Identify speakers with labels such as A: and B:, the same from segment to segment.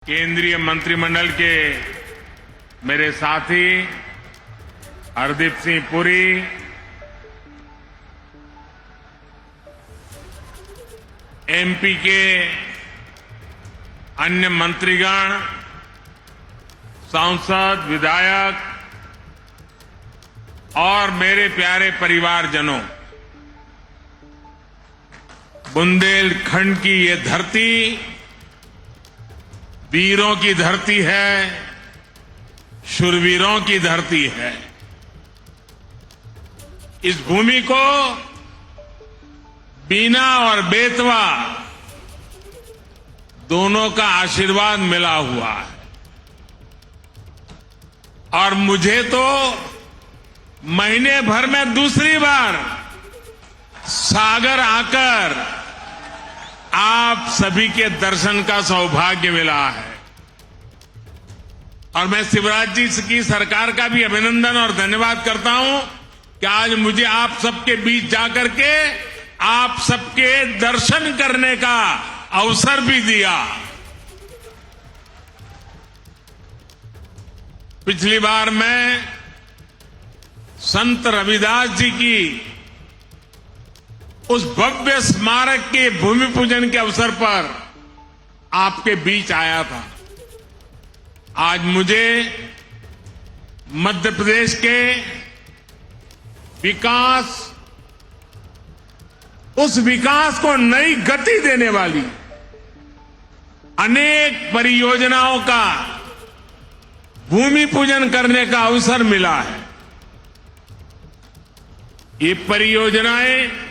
A: केंद्रीय मंत्रिमंडल के मेरे साथी हरदीप सिंह पुरी, एमपी के अन्य मंत्रीगण, सांसद, विधायक और मेरे प्यारे परिवारजनों, बुंदेलखंड की ये धरती वीरों की धरती है, शूरवीरों की धरती है। इस भूमि को बीना और बेतवा दोनों का आशीर्वाद मिला हुआ है और मुझे तो महीने भर में दूसरी बार सागर आकर आप सभी के दर्शन का सौभाग्य मिला है और मैं शिवराज जी की सरकार का भी अभिनंदन और धन्यवाद करता हूं कि आज मुझे आप सबके बीच जाकर के आप सबके दर्शन करने का अवसर भी दिया। पिछली बार मैं संत रविदास जी की उस भव्य स्मारक के भूमि पूजन के अवसर पर आपके बीच आया था। आज मुझे मध्य प्रदेश के उस विकास को नई गति देने वाली अनेक परियोजनाओं का भूमि पूजन करने का अवसर मिला है। ये परियोजनाएं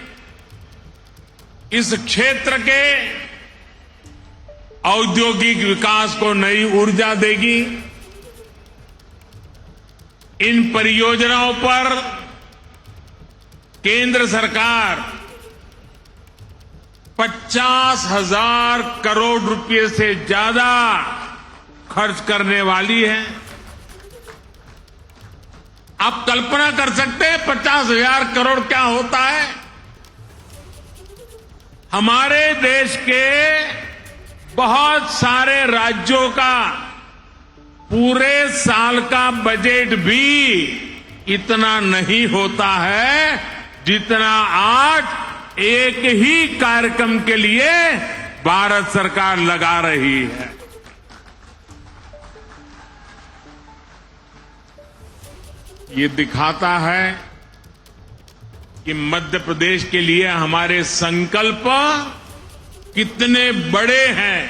A: इस क्षेत्र के औद्योगिक विकास को नई ऊर्जा देगी। इन परियोजनाओं पर केंद्र सरकार 50,000 करोड़ रुपए से ज्यादा खर्च करने वाली है। आप कल्पना कर सकते हैं 50,000 करोड़ क्या होता है? हमारे देश के बहुत सारे राज्यों का पूरे साल का बजट भी इतना नहीं होता है जितना आज एक ही कार्यक्रम के लिए भारत सरकार लगा रही है। ये दिखाता है कि मध्य प्रदेश के लिए हमारे संकल्प कितने बड़े हैं।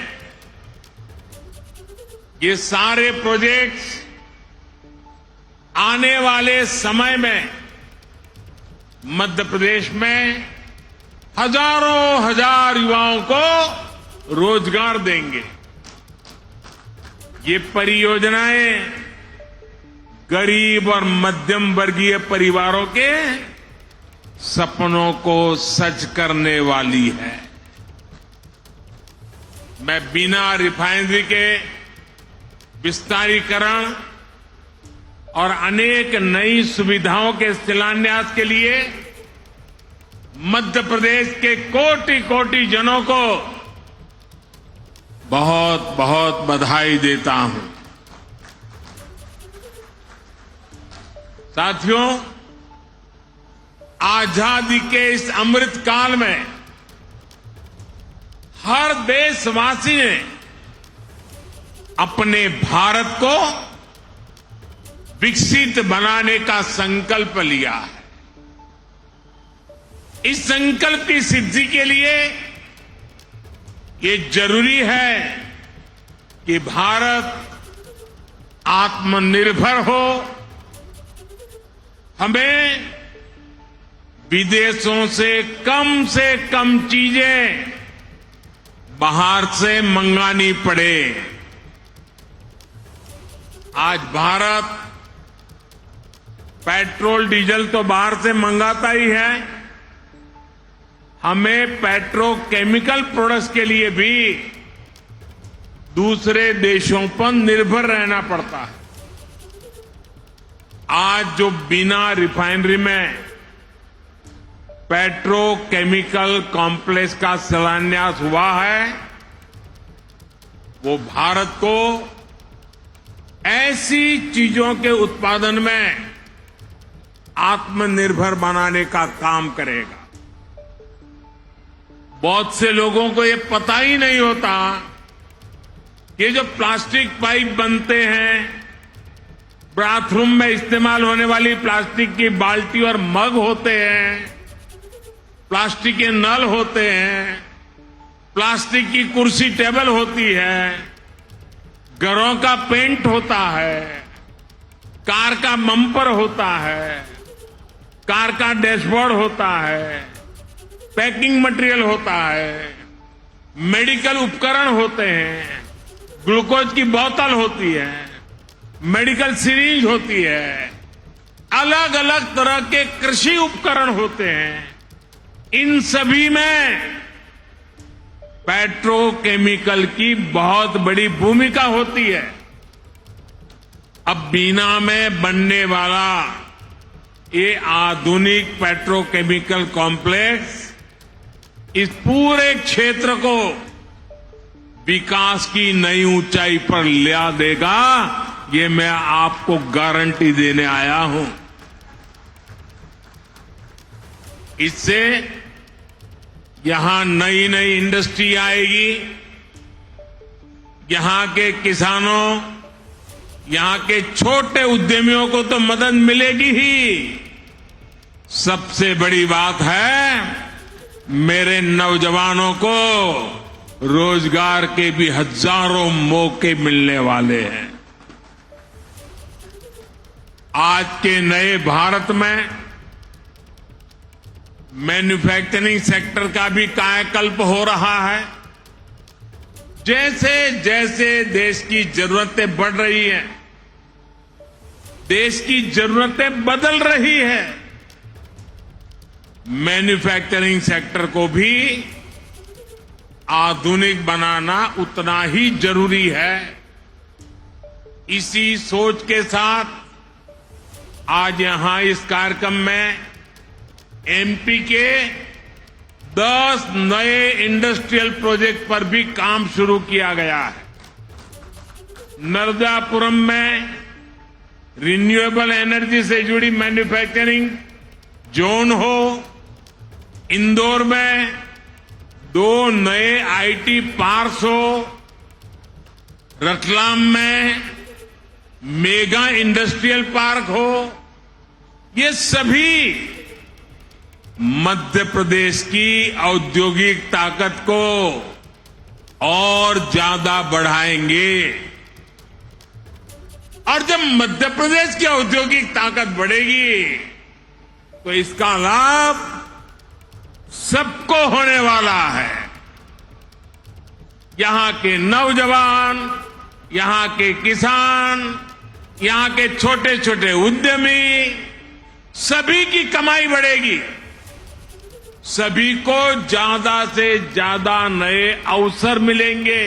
A: ये सारे प्रोजेक्ट्स आने वाले समय में मध्य प्रदेश में हजारों हजार युवाओं को रोजगार देंगे। ये परियोजनाएं गरीब और मध्यम वर्गीय परिवारों के सपनों को सच करने वाली है। मैं बिना रिफाइनरी के विस्तारीकरण और अनेक नई सुविधाओं के शिलान्यास के लिए मध्य प्रदेश के कोटि कोटि जनों को बहुत बहुत बधाई देता हूं। साथियों, आजादी के इस अमृत काल में हर देशवासी ने अपने भारत को विकसित बनाने का संकल्प लिया है। इस संकल्प की सिद्धि के लिए ये जरूरी है कि भारत आत्मनिर्भर हो। हमें विदेशों से कम चीजें बाहर से मंगानी पड़े। आज भारत पेट्रोल डीजल तो बाहर से मंगाता ही है, हमें पेट्रोकेमिकल प्रोडक्ट्स के लिए भी दूसरे देशों पर निर्भर रहना पड़ता है। आज जो बिना रिफाइनरी में पेट्रोकेमिकल कॉम्प्लेक्स का शिलान्यास हुआ है, वो भारत को ऐसी चीजों के उत्पादन में आत्मनिर्भर बनाने का काम करेगा। बहुत से लोगों को ये पता ही नहीं होता कि जो प्लास्टिक पाइप बनते हैं, बाथरूम में इस्तेमाल होने वाली प्लास्टिक की बाल्टी और मग होते हैं, प्लास्टिक के नल होते हैं, प्लास्टिक की कुर्सी टेबल होती है, घरों का पेंट होता है, कार का बम्पर होता है, कार का डैशबोर्ड होता है, पैकिंग मटेरियल होता है, मेडिकल उपकरण होते हैं, ग्लूकोज की बोतल होती है, मेडिकल सिरिंज होती है, अलग अलग तरह के कृषि उपकरण होते हैं। इन सभी में पेट्रोकेमिकल की बहुत बड़ी भूमिका होती है। अब बीना में बनने वाला ये आधुनिक पेट्रोकेमिकल कॉम्प्लेक्स इस पूरे क्षेत्र को विकास की नई ऊंचाई पर ले देगा, ये मैं आपको गारंटी देने आया हूं। इससे यहां नई नई इंडस्ट्री आएगी, यहां के किसानों, यहां के छोटे उद्यमियों को तो मदद मिलेगी ही। सबसे बड़ी बात है, मेरे नौजवानों को रोजगार के भी हजारों मौके मिलने वाले हैं। आज के नए भारत में मैन्युफैक्चरिंग सेक्टर का भी कायाकल्प हो रहा है। जैसे जैसे देश की जरूरतें बढ़ रही हैं, देश की जरूरतें बदल रही है, मैन्युफैक्चरिंग सेक्टर को भी आधुनिक बनाना उतना ही जरूरी है। इसी सोच के साथ आज यहां इस कार्यक्रम में एमपी के 10 नए इंडस्ट्रियल प्रोजेक्ट पर भी काम शुरू किया गया है। नर्मदापुरम में रिन्यूएबल एनर्जी से जुड़ी मैन्युफैक्चरिंग जोन हो, इंदौर में 2 नए आईटी पार्क्स हो, रतलाम में मेगा इंडस्ट्रियल पार्क हो, ये सभी मध्य प्रदेश की औद्योगिक ताकत को और ज्यादा बढ़ाएंगे। और जब मध्य प्रदेश की औद्योगिक ताकत बढ़ेगी तो इसका लाभ सबको होने वाला है। यहां के नौजवान, यहां के किसान, यहां के छोटे छोटे उद्यमी, सभी की कमाई बढ़ेगी। सभी को ज्यादा से ज्यादा नए अवसर मिलेंगे।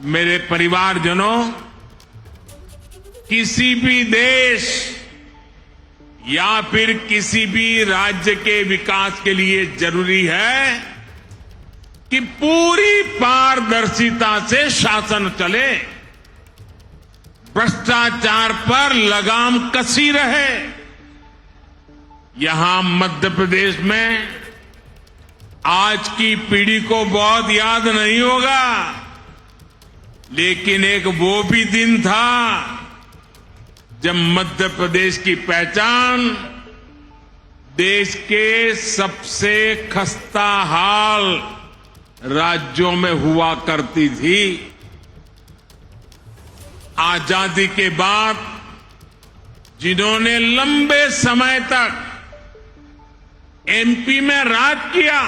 A: मेरे परिवारजनों, किसी भी देश या फिर किसी भी राज्य के विकास के लिए जरूरी है कि पूरी पारदर्शिता से शासन चले, भ्रष्टाचार पर लगाम कसी रहे। यहां मध्य प्रदेश में आज की पीढ़ी को बहुत याद नहीं होगा, लेकिन एक वो भी दिन था जब मध्य प्रदेश की पहचान देश के सबसे खस्ता हाल राज्यों में हुआ करती थी। आजादी के बाद जिन्होंने लंबे समय तक एमपी में राज किया,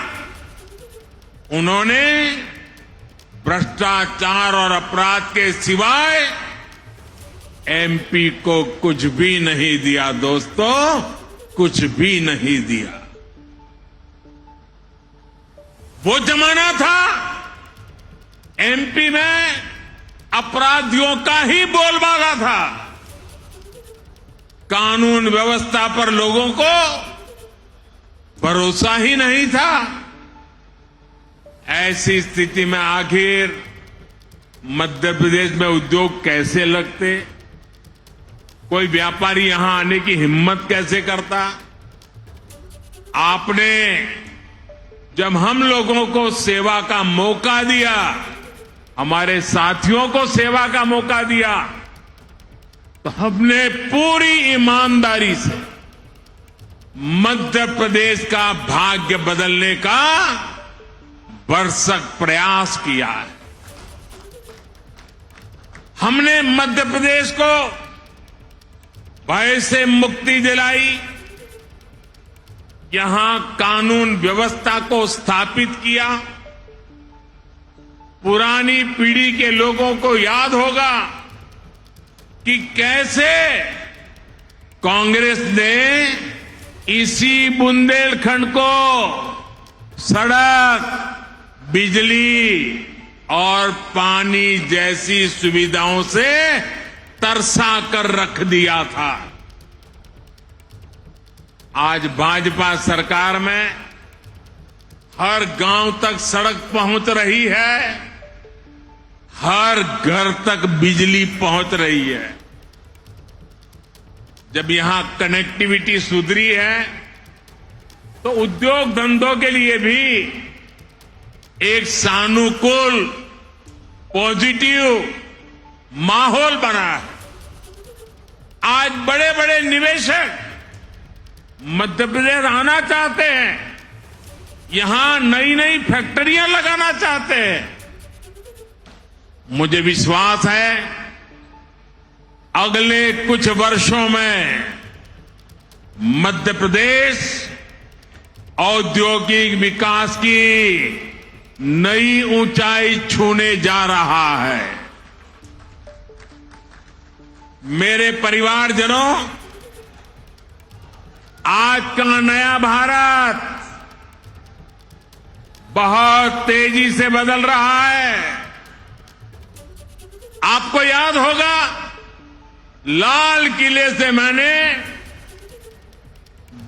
A: उन्होंने भ्रष्टाचार और अपराध के सिवाय एमपी को कुछ भी नहीं दिया। दोस्तों, कुछ भी नहीं दिया। वो जमाना था एमपी में अपराधियों का ही बोलबाला था। कानून व्यवस्था पर लोगों को भरोसा ही नहीं था। ऐसी स्थिति में आखिर मध्य प्रदेश में उद्योग कैसे लगते, कोई व्यापारी यहां आने की हिम्मत कैसे करता। आपने जब हम लोगों को सेवा का मौका दिया, हमारे साथियों को सेवा का मौका दिया, तो हमने पूरी ईमानदारी से मध्य प्रदेश का भाग्य बदलने का भरसक प्रयास किया है। हमने मध्य प्रदेश को भय से मुक्ति दिलाई, यहां कानून व्यवस्था को स्थापित किया। पुरानी पीढ़ी के लोगों को याद होगा कि कैसे कांग्रेस ने इसी बुंदेलखंड को सड़क, बिजली और पानी जैसी सुविधाओं से तरसा कर रख दिया था। आज भाजपा सरकार में हर गांव तक सड़क पहुंच रही है, हर घर तक बिजली पहुंच रही है। जब यहां कनेक्टिविटी सुधरी है तो उद्योग धंधों के लिए भी एक सानुकूल, पॉजिटिव माहौल बना है। आज बड़े बड़े निवेशक मध्य प्रदेश आना चाहते हैं, यहां नई नई फैक्ट्रियां लगाना चाहते हैं। मुझे विश्वास है अगले कुछ वर्षों में मध्य प्रदेश औद्योगिक विकास की नई ऊंचाई छूने जा रहा है। मेरे परिवारजनों, आज का नया भारत बहुत तेजी से बदल रहा है। आपको याद होगा, लाल किले से मैंने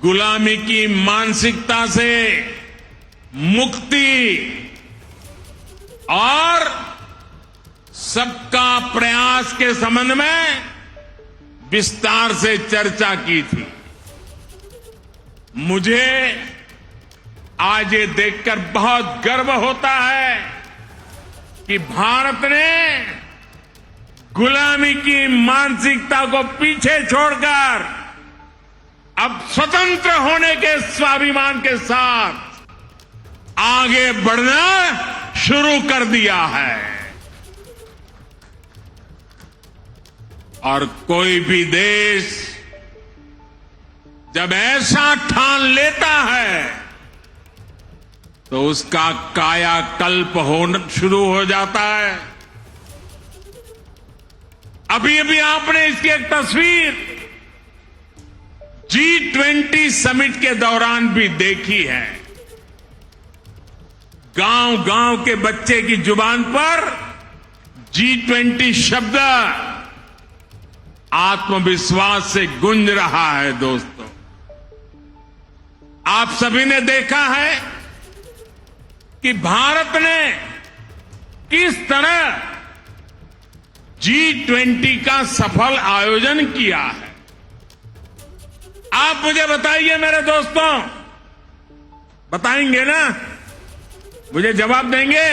A: गुलामी की मानसिकता से मुक्ति और सबका प्रयास के संबंध में विस्तार से चर्चा की थी। मुझे आज ये देखकर बहुत गर्व होता है कि भारत ने गुलामी की मानसिकता को पीछे छोड़कर अब स्वतंत्र होने के स्वाभिमान के साथ आगे बढ़ना शुरू कर दिया है। और कोई भी देश जब ऐसा ठान लेता है तो उसका कायाकल्प होना शुरू हो जाता है। अभी अभी आपने इसकी एक तस्वीर G20 समिट के दौरान भी देखी है। गांव गांव के बच्चे की जुबान पर G20 शब्द आत्मविश्वास से गूंज रहा है। दोस्तों, आप सभी ने देखा है कि भारत ने किस तरह G20 का सफल आयोजन किया है। आप मुझे बताइए मेरे दोस्तों, बताएंगे ना? मुझे जवाब देंगे?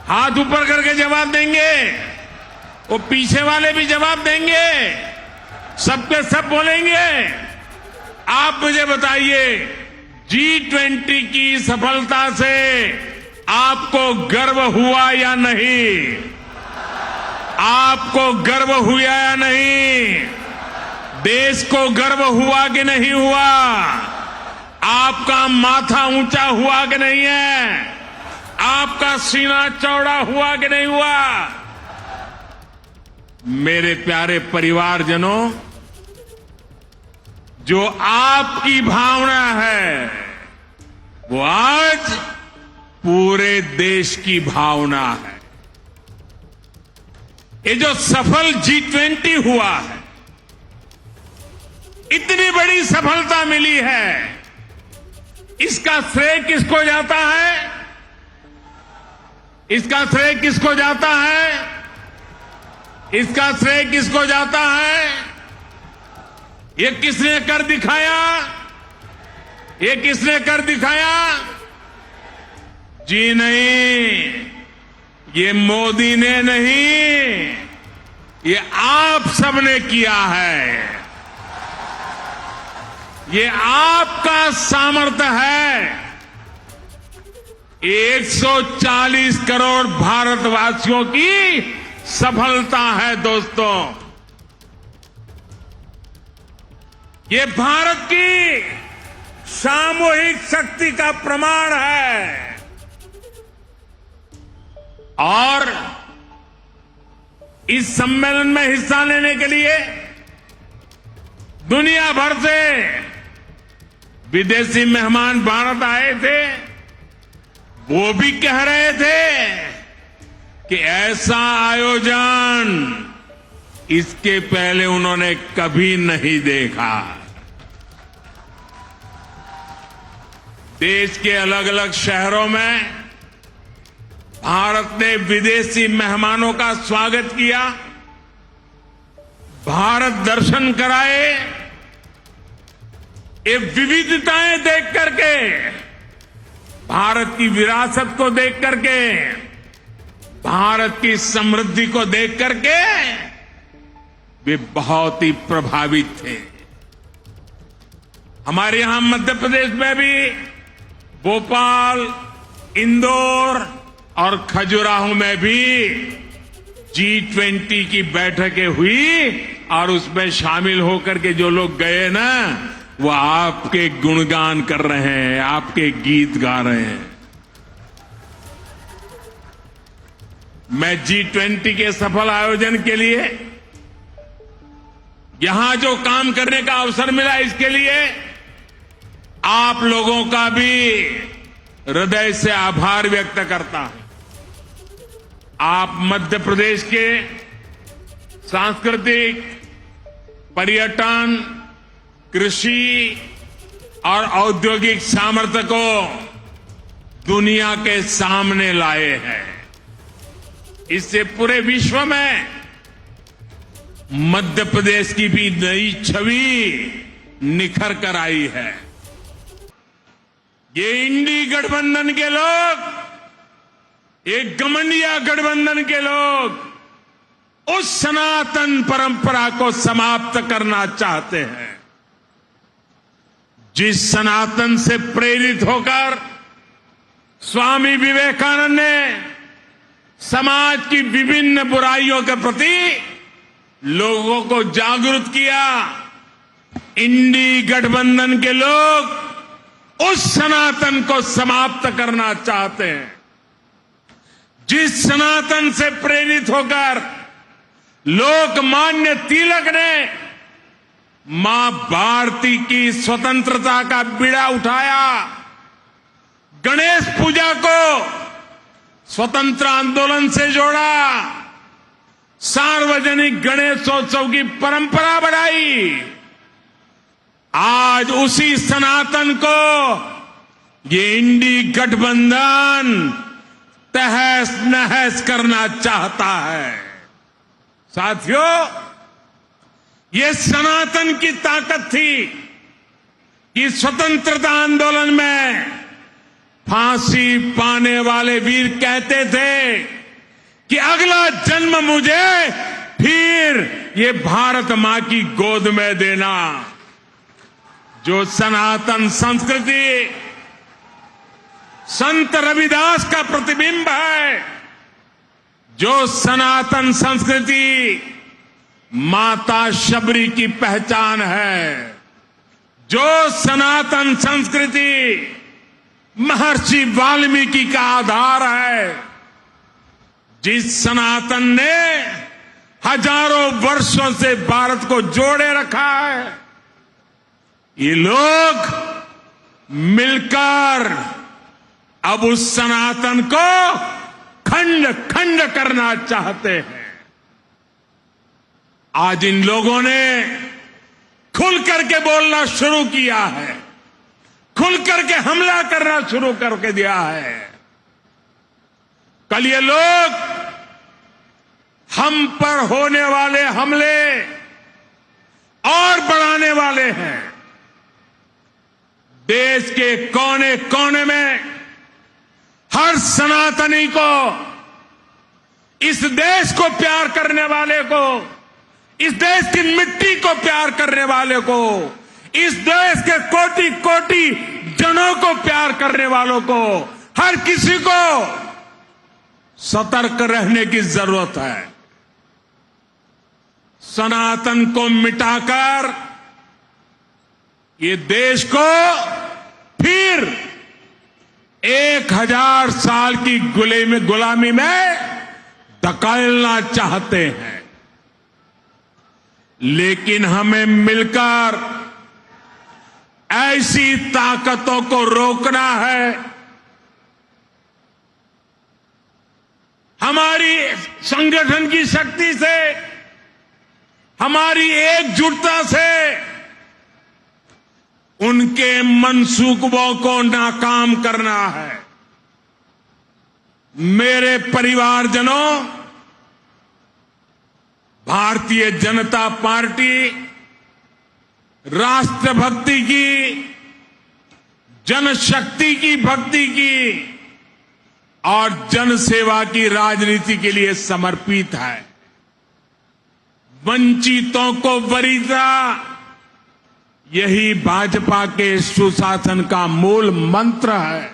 A: हाथ ऊपर करके जवाब देंगे? वो पीछे वाले भी जवाब देंगे? सबके सब बोलेंगे? आप मुझे बताइए, G20 की सफलता से आपको गर्व हुआ या नहीं? आपको गर्व हुआ या नहीं? देश को गर्व हुआ कि नहीं हुआ? आपका माथा ऊंचा हुआ कि नहीं है? आपका सीना चौड़ा हुआ कि नहीं हुआ? मेरे प्यारे परिवारजनों, जो आपकी भावना है वो आज पूरे देश की भावना है। ये जो सफल G20 हुआ है, इतनी बड़ी सफलता मिली है, इसका श्रेय किसको जाता है? इसका श्रेय किसको जाता है? इसका श्रेय किसको जाता है? ये किसने कर दिखाया? ये किसने कर दिखाया? जी नहीं, ये मोदी ने नहीं, ये आप सबने किया है। ये आपका सामर्थ्य है। 140 करोड़ भारतवासियों की सफलता है दोस्तों। ये भारत की सामूहिक शक्ति का प्रमाण है। और इस सम्मेलन में हिस्सा लेने के लिए दुनिया भर से विदेशी मेहमान भारत आए थे। वो भी कह रहे थे कि ऐसा आयोजन इसके पहले उन्होंने कभी नहीं देखा। देश के अलग अलग शहरों में भारत ने विदेशी मेहमानों का स्वागत किया, भारत दर्शन कराए। ये विविधताएं देख करके, भारत की विरासत को देख करके, भारत की समृद्धि को देख करके वे बहुत ही प्रभावित थे। हमारे यहां मध्य प्रदेश में भी भोपाल, इंदौर और खजुराहो में भी G20 की बैठकें हुई और उसमें शामिल होकर के जो लोग गए ना, वो आपके गुणगान कर रहे हैं, आपके गीत गा रहे हैं। मैं G20 के सफल आयोजन के लिए यहां जो काम करने का अवसर मिला, इसके लिए आप लोगों का भी हृदय से आभार व्यक्त करता हूं। आप मध्य प्रदेश के सांस्कृतिक, पर्यटन, कृषि और औद्योगिक सामर्थ्य को दुनिया के सामने लाए हैं। इससे पूरे विश्व में मध्य प्रदेश की भी नई छवि निखर कर आई है। ये इंडी गठबंधन के लोग, ये गमंडिया गठबंधन के लोग उस सनातन परंपरा को समाप्त करना चाहते हैं, जिस सनातन से प्रेरित होकर स्वामी विवेकानंद ने समाज की विभिन्न बुराइयों के प्रति लोगों को जागरूक किया। इंडी गठबंधन के लोग उस सनातन को समाप्त करना चाहते हैं, जिस सनातन से प्रेरित होकर लोकमान्य तिलक ने मां भारती की स्वतंत्रता का बीड़ा उठाया, गणेश पूजा को स्वतंत्र आंदोलन से जोड़ा, सार्वजनिक गणेशोत्सव की परंपरा बढ़ाई। आज उसी सनातन को ये इंडी गठबंधन तहस नहस करना चाहता है। साथियों, ये सनातन की ताकत थी कि स्वतंत्रता आंदोलन में फांसी पाने वाले वीर कहते थे कि अगला जन्म मुझे फिर ये भारत मां की गोद में देना। जो सनातन संस्कृति संत रविदास का प्रतिबिंब है, जो सनातन संस्कृति माता शबरी की पहचान है, जो सनातन संस्कृति महर्षि वाल्मीकि का आधार है, जिस सनातन ने हजारों वर्षों से भारत को जोड़े रखा है, ये लोग मिलकर अब उस सनातन को खंड खंड करना चाहते हैं। आज इन लोगों ने खुल करके बोलना शुरू किया है, खुल करके हमला करना शुरू करके दिया है। कल ये लोग हम पर होने वाले हमले और बढ़ाने वाले हैं। देश के कोने कोने में हर सनातनी को, इस देश को प्यार करने वाले को, इस देश की मिट्टी को प्यार करने वाले को, इस देश के कोटि कोटि जनों को प्यार करने वालों को, हर किसी को सतर्क रहने की जरूरत है। सनातन को मिटाकर ये देश को फिर 1000 साल की गुलामी में धकेलना चाहते हैं। लेकिन हमें मिलकर ऐसी ताकतों को रोकना है। हमारी संगठन की शक्ति से, हमारी एकजुटता से उनके मंसूबों को नाकाम करना है। मेरे परिवारजनों, भारतीय जनता पार्टी राष्ट्रभक्ति की, जनशक्ति की भक्ति की और जनसेवा की राजनीति के लिए समर्पित है। वंचितों को वरीयता, यही भाजपा के सुशासन का मूल मंत्र है।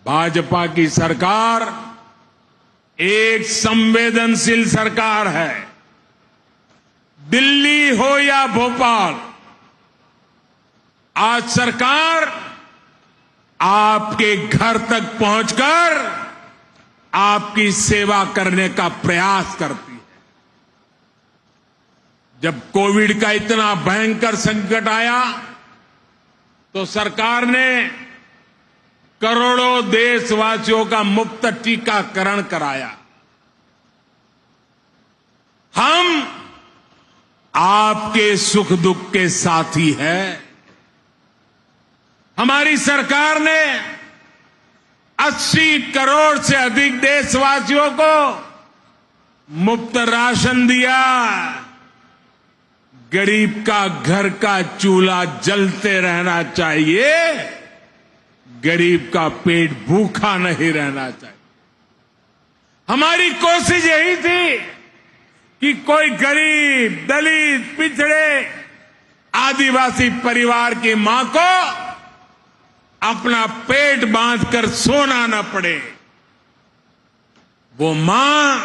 A: भाजपा की सरकार एक संवेदनशील सरकार है। दिल्ली हो या भोपाल, आज सरकार आपके घर तक पहुंचकर आपकी सेवा करने का प्रयास करती है। जब कोविड का इतना भयंकर संकट आया तो सरकार ने करोड़ों देशवासियों का मुफ्त टीकाकरण कराया। हम आपके सुख दुख के साथी हैं। हमारी सरकार ने 80 करोड़ से अधिक देशवासियों को मुफ्त राशन दिया। गरीब का घर का चूल्हा जलते रहना चाहिए, गरीब का पेट भूखा नहीं रहना चाहिए। हमारी कोशिश यही थी कि कोई गरीब, दलित, पिछड़े, आदिवासी परिवार की मां को अपना पेट बांधकर सोना न पड़े। वो मां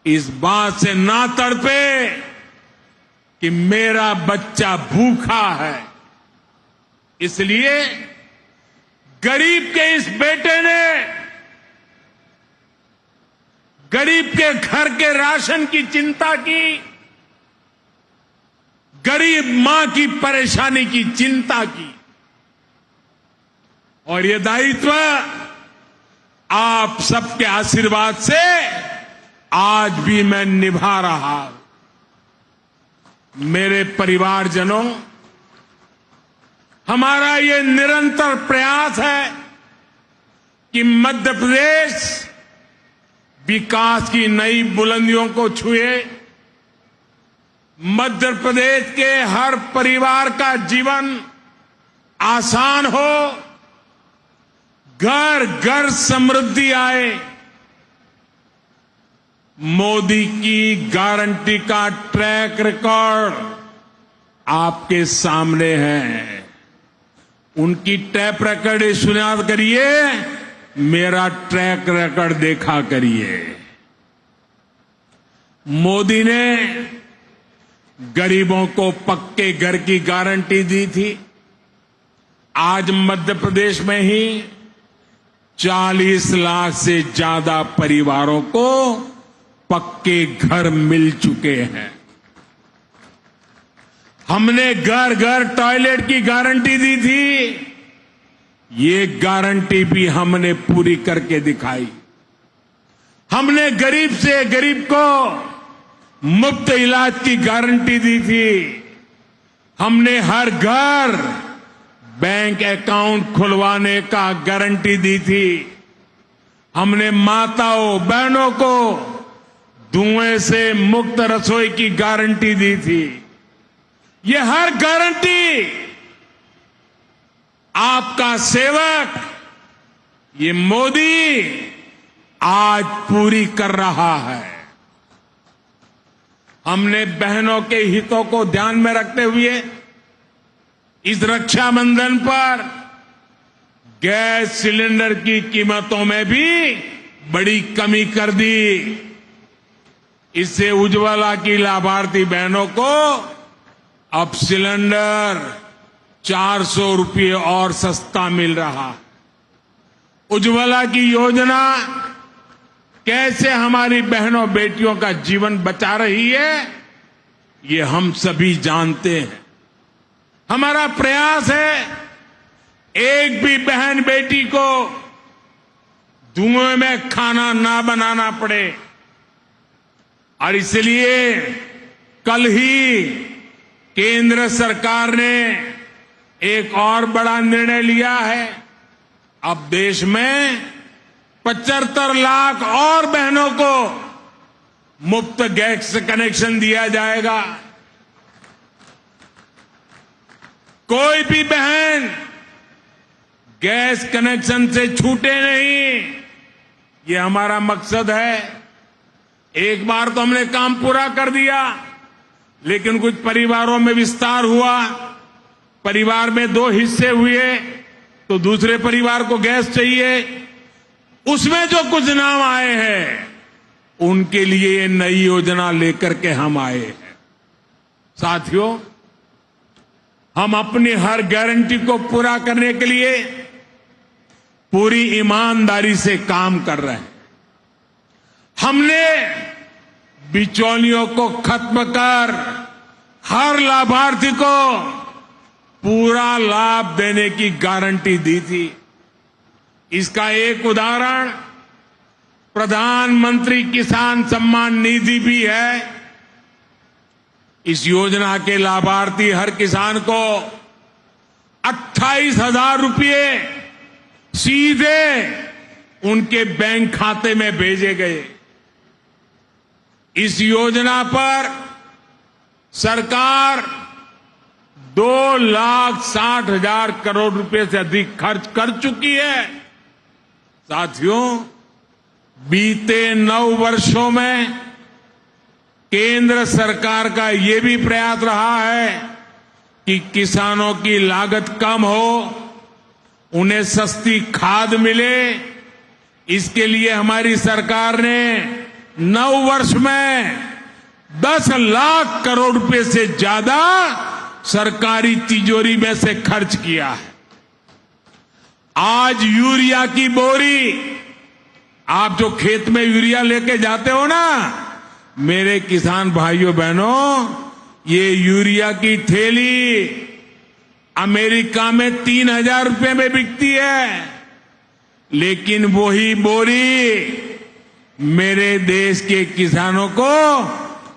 A: इस बात से ना तड़पे कि मेरा बच्चा भूखा है। इसलिए गरीब के इस बेटे ने गरीब के घर के राशन की चिंता की, गरीब मां की परेशानी की चिंता की, और ये दायित्व आप सबके आशीर्वाद से आज भी मैं निभा रहा हूं। मेरे परिवारजनों, हमारा ये निरंतर प्रयास है कि मध्य प्रदेश विकास की नई बुलंदियों को छुए, मध्य प्रदेश के हर परिवार का जीवन आसान हो, घर घर समृद्धि आए। मोदी की गारंटी का ट्रैक रिकॉर्ड आपके सामने है। उनकी टैप रिकॉर्ड सुना करिए, मेरा ट्रैक रिकॉर्ड देखा करिए। मोदी ने गरीबों को पक्के घर की गारंटी दी थी। आज मध्य प्रदेश में ही 40 लाख से ज्यादा परिवारों को पक्के घर मिल चुके हैं। हमने घर घर टॉयलेट की गारंटी दी थी, ये गारंटी भी हमने पूरी करके दिखाई। हमने गरीब से गरीब को मुफ्त इलाज की गारंटी दी थी। हमने हर घर बैंक अकाउंट खुलवाने का गारंटी दी थी। हमने माताओं बहनों को धुएं से मुक्त रसोई की गारंटी दी थी। ये हर गारंटी आपका सेवक ये मोदी आज पूरी कर रहा है। हमने बहनों के हितों को ध्यान में रखते हुए इस रक्षाबंधन पर गैस सिलेंडर की कीमतों में भी बड़ी कमी कर दी। इससे उज्ज्वला की लाभार्थी बहनों को अब सिलेंडर 400 रुपये और सस्ता मिल रहा। उज्ज्वला की योजना कैसे हमारी बहनों बेटियों का जीवन बचा रही है, ये हम सभी जानते हैं। हमारा प्रयास है एक भी बहन बेटी को धुएं में खाना ना बनाना पड़े, और इसलिए कल ही केंद्र सरकार ने एक और बड़ा निर्णय लिया है। अब देश में 75 लाख और बहनों को मुफ्त गैस कनेक्शन दिया जाएगा। कोई भी बहन गैस कनेक्शन से छूटे नहीं, ये हमारा मकसद है। एक बार तो हमने काम पूरा कर दिया, लेकिन कुछ परिवारों में विस्तार हुआ। परिवार में 2 हिस्से हुए तो दूसरे परिवार को गैस चाहिए। उसमें जो कुछ नाम आए हैं उनके लिए ये नई योजना लेकर के हम आए हैं। साथियों, हम अपनी हर गारंटी को पूरा करने के लिए पूरी ईमानदारी से काम कर रहे हैं। हमने बिचौलियों को खत्म कर हर लाभार्थी को पूरा लाभ देने की गारंटी दी थी। इसका एक उदाहरण प्रधानमंत्री किसान सम्मान निधि भी है। इस योजना के लाभार्थी हर किसान को 28,000 रुपये सीधे उनके बैंक खाते में भेजे गए। इस योजना पर सरकार 2,60,000 करोड़ रुपए से अधिक खर्च कर चुकी है। साथियों, बीते 9 वर्षों में केंद्र सरकार का ये भी प्रयास रहा है कि किसानों की लागत कम हो, उन्हें सस्ती खाद मिले। इसके लिए हमारी सरकार ने 9 वर्ष में 10 लाख करोड़ रुपए से ज्यादा सरकारी तिजोरी में से खर्च किया है। आज यूरिया की बोरी, आप जो खेत में यूरिया लेके जाते हो ना, मेरे किसान भाइयों बहनों, ये यूरिया की थैली अमेरिका में 3,000 रुपए में बिकती है, लेकिन वही बोरी मेरे देश के किसानों को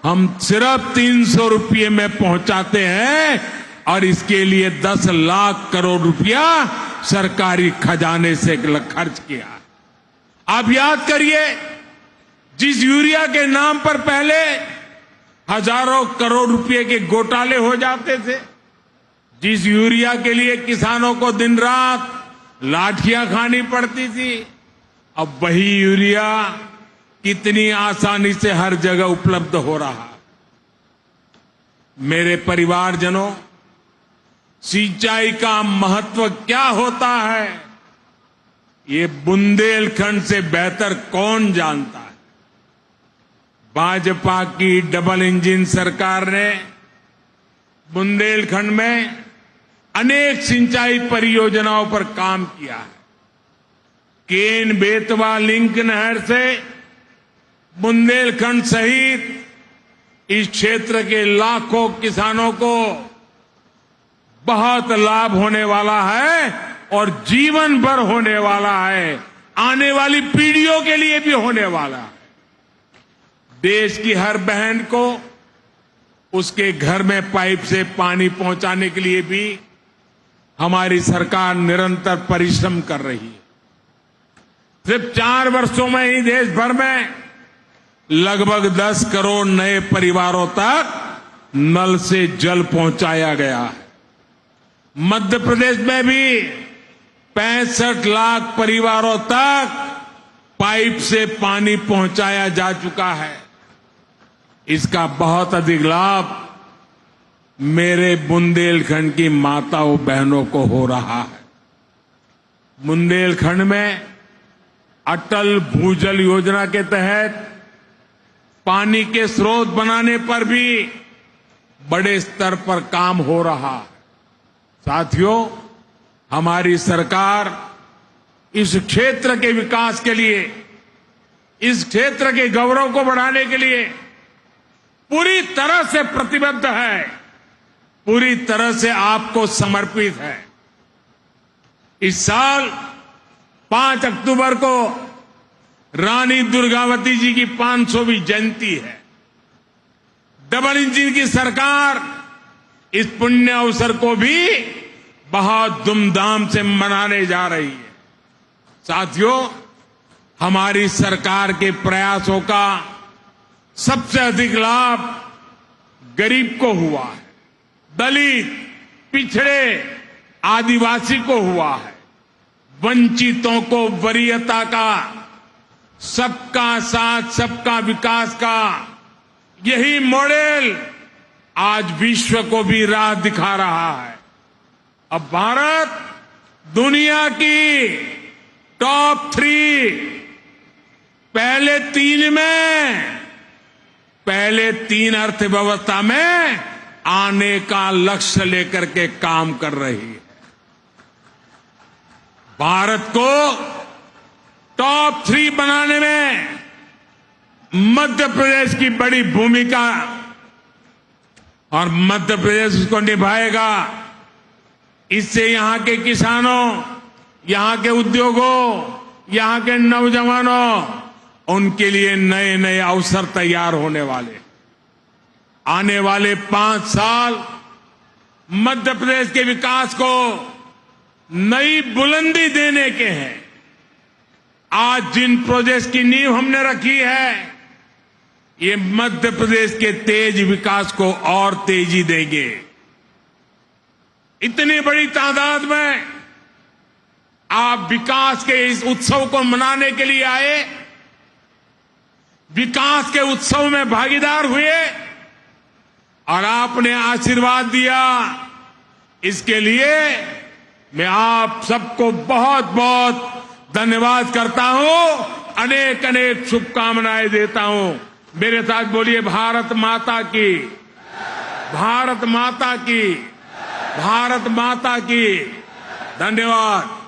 A: हम सिर्फ 300 रुपये में पहुंचाते हैं, और इसके लिए 10 लाख करोड़ रुपया सरकारी खजाने से खर्च किया। आप याद करिए, जिस यूरिया के नाम पर पहले हजारों करोड़ रुपए के घोटाले हो जाते थे, जिस यूरिया के लिए किसानों को दिन रात लाठियां खानी पड़ती थी, अब वही यूरिया कितनी आसानी से हर जगह उपलब्ध हो रहा। मेरे परिवारजनों, सिंचाई का महत्व क्या होता है, ये बुंदेलखंड से बेहतर कौन जानता है। भाजपा की डबल इंजन सरकार ने बुंदेलखंड में अनेक सिंचाई परियोजनाओं पर काम किया है। केन बेतवा लिंक नहर से बुंदेलखंड सहित इस क्षेत्र के लाखों किसानों को बहुत लाभ होने वाला है, और जीवन भर होने वाला है, आने वाली पीढ़ियों के लिए भी होने वाला है। देश की हर बहन को उसके घर में पाइप से पानी पहुंचाने के लिए भी हमारी सरकार निरंतर परिश्रम कर रही है। सिर्फ 4 वर्षों में ही देश भर में लगभग 10 करोड़ नए परिवारों तक नल से जल पहुंचाया गया है। मध्य प्रदेश में भी 65 लाख परिवारों तक पाइप से पानी पहुंचाया जा चुका है। इसका बहुत अधिक लाभ मेरे बुंदेलखंड की माताओं बहनों को हो रहा है। बुंदेलखंड में अटल भूजल योजना के तहत पानी के स्रोत बनाने पर भी बड़े स्तर पर काम हो रहा है। साथियों, हमारी सरकार इस क्षेत्र के विकास के लिए, इस क्षेत्र के गौरव को बढ़ाने के लिए पूरी तरह से प्रतिबद्ध है, पूरी तरह से आपको समर्पित है। इस साल 5 अक्टूबर को रानी दुर्गावती जी की 500वीं जयंती है। डबल इंजन की सरकार इस पुण्य अवसर को भी बहुत धूमधाम से मनाने जा रही है। साथियों, हमारी सरकार के प्रयासों का सबसे अधिक लाभ गरीब को हुआ है, दलित, पिछड़े, आदिवासी को हुआ है। वंचितों को वरीयता का, सबका साथ सबका विकास का यही मॉडल आज विश्व को भी राह दिखा रहा है। अब भारत दुनिया की टॉप 3 पहले तीन अर्थव्यवस्था में आने का लक्ष्य लेकर के काम कर रही है। भारत को टॉप 3 बनाने में मध्य प्रदेश की बड़ी भूमिका, और मध्य प्रदेश उसको निभाएगा। इससे यहां के किसानों, यहां के उद्योगों, यहां के नौजवानों, उनके लिए नए नए अवसर तैयार होने वाले। आने वाले 5 साल मध्य प्रदेश के विकास को नई बुलंदी देने के हैं। आज जिन प्रोजेक्ट्स की नींव हमने रखी है, ये मध्य प्रदेश के तेज विकास को और तेजी देंगे। इतनी बड़ी तादाद में आप विकास के इस उत्सव को मनाने के लिए आए, विकास के उत्सव में भागीदार हुए और आपने आशीर्वाद दिया। इसके लिए मैं आप सबको बहुत बहुत धन्यवाद करता हूं, अनेक अनेक शुभकामनाएं देता हूं। मेरे साथ बोलिए, भारत माता की, भारत माता की, भारत माता की। धन्यवाद।